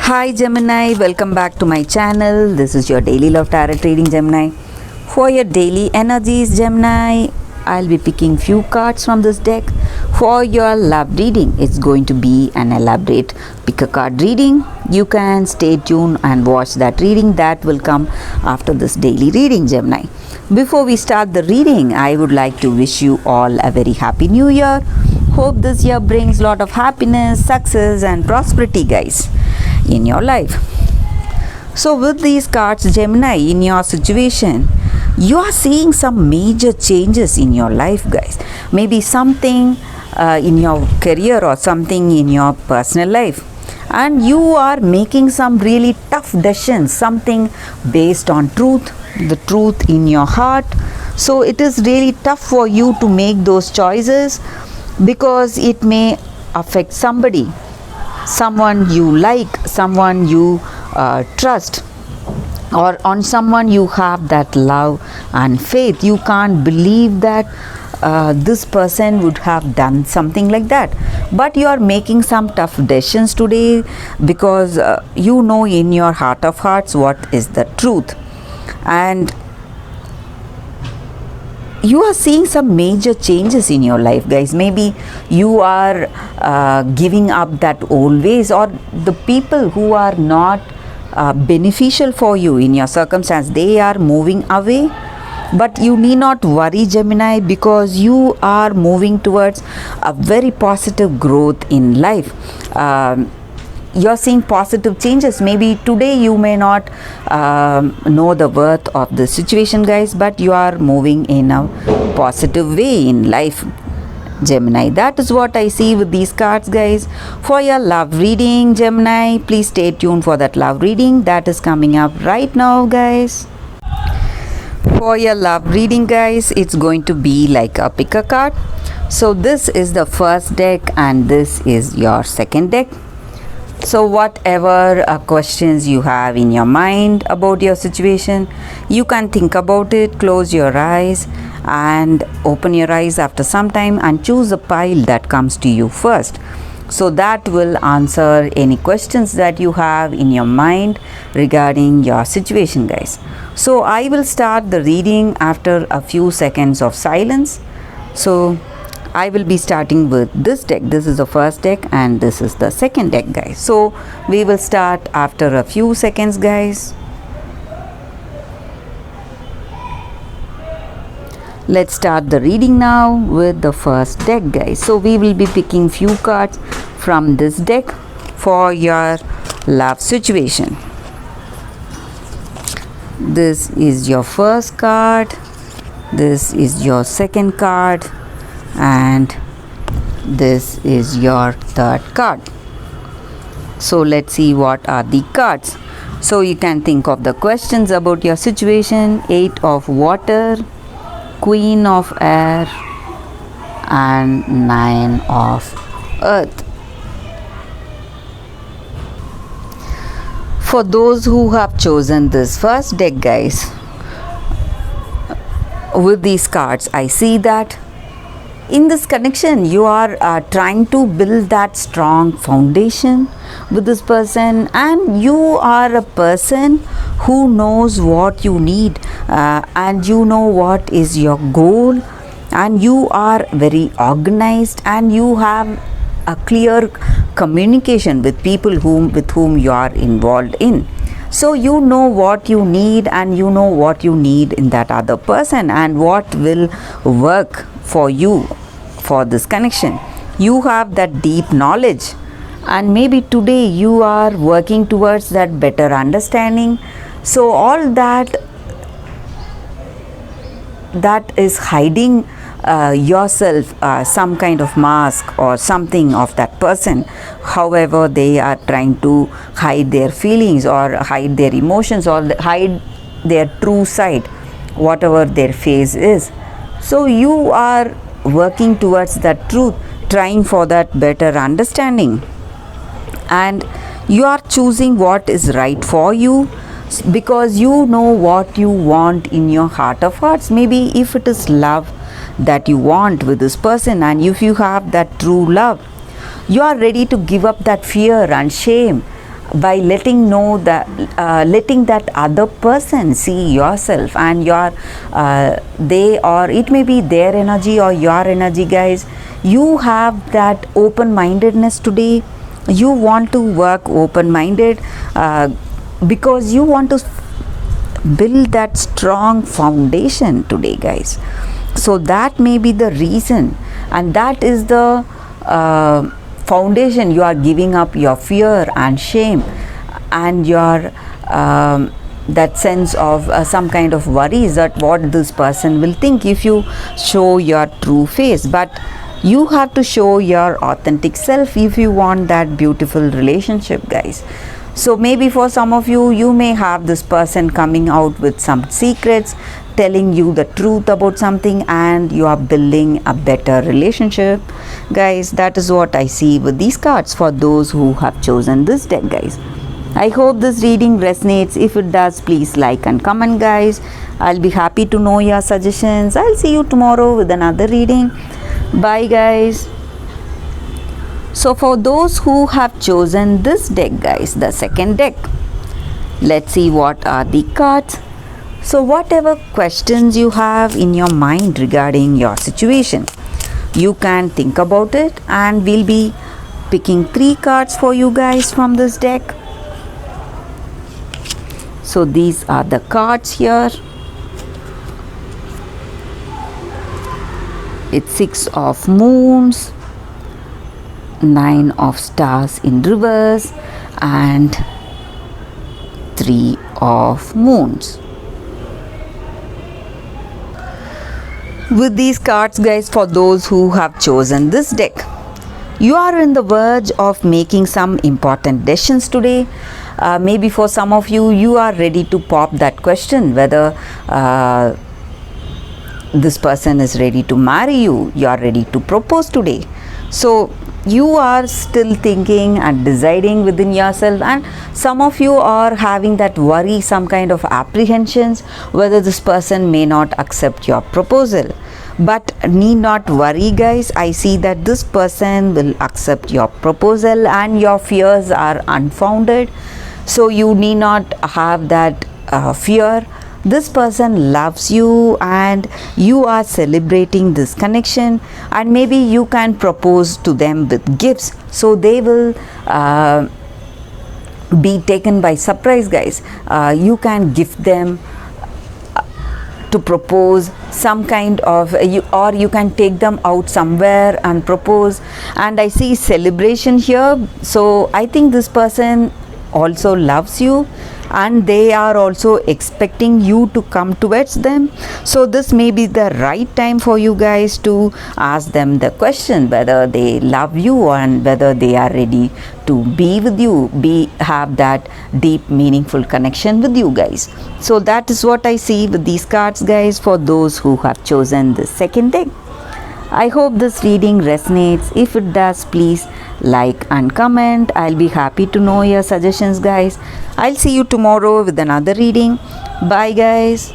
Hi Gemini, welcome back to my channel. This is your daily love tarot reading, Gemini. For your daily energies, Gemini, I'll be picking few cards from this deck. For your love reading, it's going to be an elaborate pick a card reading. You can stay tuned and watch that reading that will come after this daily reading, Gemini. Before we start the reading, I would like to wish you all a very happy new year. Hope this year brings lot of happiness, success and prosperity, guys, in your life. So with these cards, Gemini, in your situation, you are seeing some major changes in your life, guys. Maybe something in your career or something in your personal life, and you are making some really tough decisions, something based on truth, the truth in your heart. So it is really tough for you to make those choices because it may affect somebody, someone you like, someone you trust, or on someone you have that love and faith. You can't believe that this person would have done something like that, but you are making some tough decisions today because you know in your heart of hearts what is the truth, and you are seeing some major changes in your life, guys. Maybe you are giving up that old ways, or the people who are not beneficial for you in your circumstance, they are moving away. But you need not worry, Gemini, because you are moving towards a very positive growth in life. You're seeing positive changes. Maybe today you may not know the worth of the situation, guys, but you are moving in a positive way in life, Gemini. That is what I see with these cards, guys. For your love reading, Gemini, please stay tuned for that love reading that is coming up right now, guys. For your love reading, guys, it's going to be like a pick a card. So this is the first deck and this is your second deck. So whatever questions you have in your mind about your situation, you can think about it, close your eyes and open your eyes after some time and choose a pile that comes to you first. So that will answer any questions that you have in your mind regarding your situation, guys. So I will start the reading after a few seconds of silence. So I will be starting with this deck. This is the first deck and this is the second deck, guys. So we will start after a few seconds, guys. Let's start the reading now with the first deck, guys. So we will be picking few cards from this deck for your love situation. This is your first card, this is your second card, and this is your third card. So let's see what are the cards. So you can think of the questions about your situation. 8 of water, Queen of air, and 9 of earth. For those who have chosen this first deck, guys, with these cards, I see that in this connection you are trying to build that strong foundation with this person, and you are a person who knows what you need and you know what is your goal, and you are very organized and you have a clear communication with people with whom you are involved in. So you know what you need and you know what you need in that other person and what will work for you for this connection. You have that deep knowledge, and maybe today you are working towards that better understanding. So all that is hiding yourself, some kind of mask or something of that person. However, they are trying to hide their feelings or hide their emotions or hide their true side, whatever their face is. So you are working towards that truth, trying for that better understanding, and you are choosing what is right for you because you know what you want in your heart of hearts. Maybe if it is love that you want with this person, and if you have that true love, you are ready to give up that fear and shame by letting that other person see yourself and your they, or it may be their energy or your energy, guys. You have that open-mindedness today. You want to work open-minded because you want to build that strong foundation today, guys. So that may be the reason, and that is the foundation. You are giving up your fear and shame and your that sense of some kind of worries that what this person will think if you show your true face. But you have to show your authentic self if you want that beautiful relationship, guys. So maybe for some of you, you may have this person coming out with some secrets, telling you the truth about something, and you are building a better relationship, guys. That is what I see with these cards for those who have chosen this deck, guys. I hope this reading resonates. If it does, please like and comment, guys. I'll be happy to know your suggestions. I'll see you tomorrow with another reading. Bye, guys. So for those who have chosen this deck, guys, the second deck, let's see what are the cards. So whatever questions you have in your mind regarding your situation, you can think about it, and we'll be picking 3 cards for you guys from this deck. So these are the cards here. It's 6 of moons, 9 of stars in reverse, and 3 of moons. With these cards, guys, for those who have chosen this deck, you are in the verge of making some important decisions today. Maybe for some of you, you are ready to pop that question whether this person is ready to marry you. You are ready to propose today. So you are still thinking and deciding within yourself, and some of you are having that worry, some kind of apprehensions whether this person may not accept your proposal. But need not worry, guys. I see that this person will accept your proposal and your fears are unfounded. So you need not have that fear. This person loves you and you are celebrating this connection, and maybe you can propose to them with gifts, so they will be taken by surprise, guys. You can gift them to propose some kind of or you can take them out somewhere and propose, and I see celebration here. So I think this person also loves you and they are also expecting you to come towards them. So this may be the right time for you guys to ask them the question whether they love you and whether they are ready to be with you, have that deep meaningful connection with you guys. So that is what I see with these cards, guys, for those who have chosen the second deck. I hope this reading resonates. If it does, please like and comment. I'll be happy to know your suggestions, guys. I'll see you tomorrow with another reading. Bye, guys.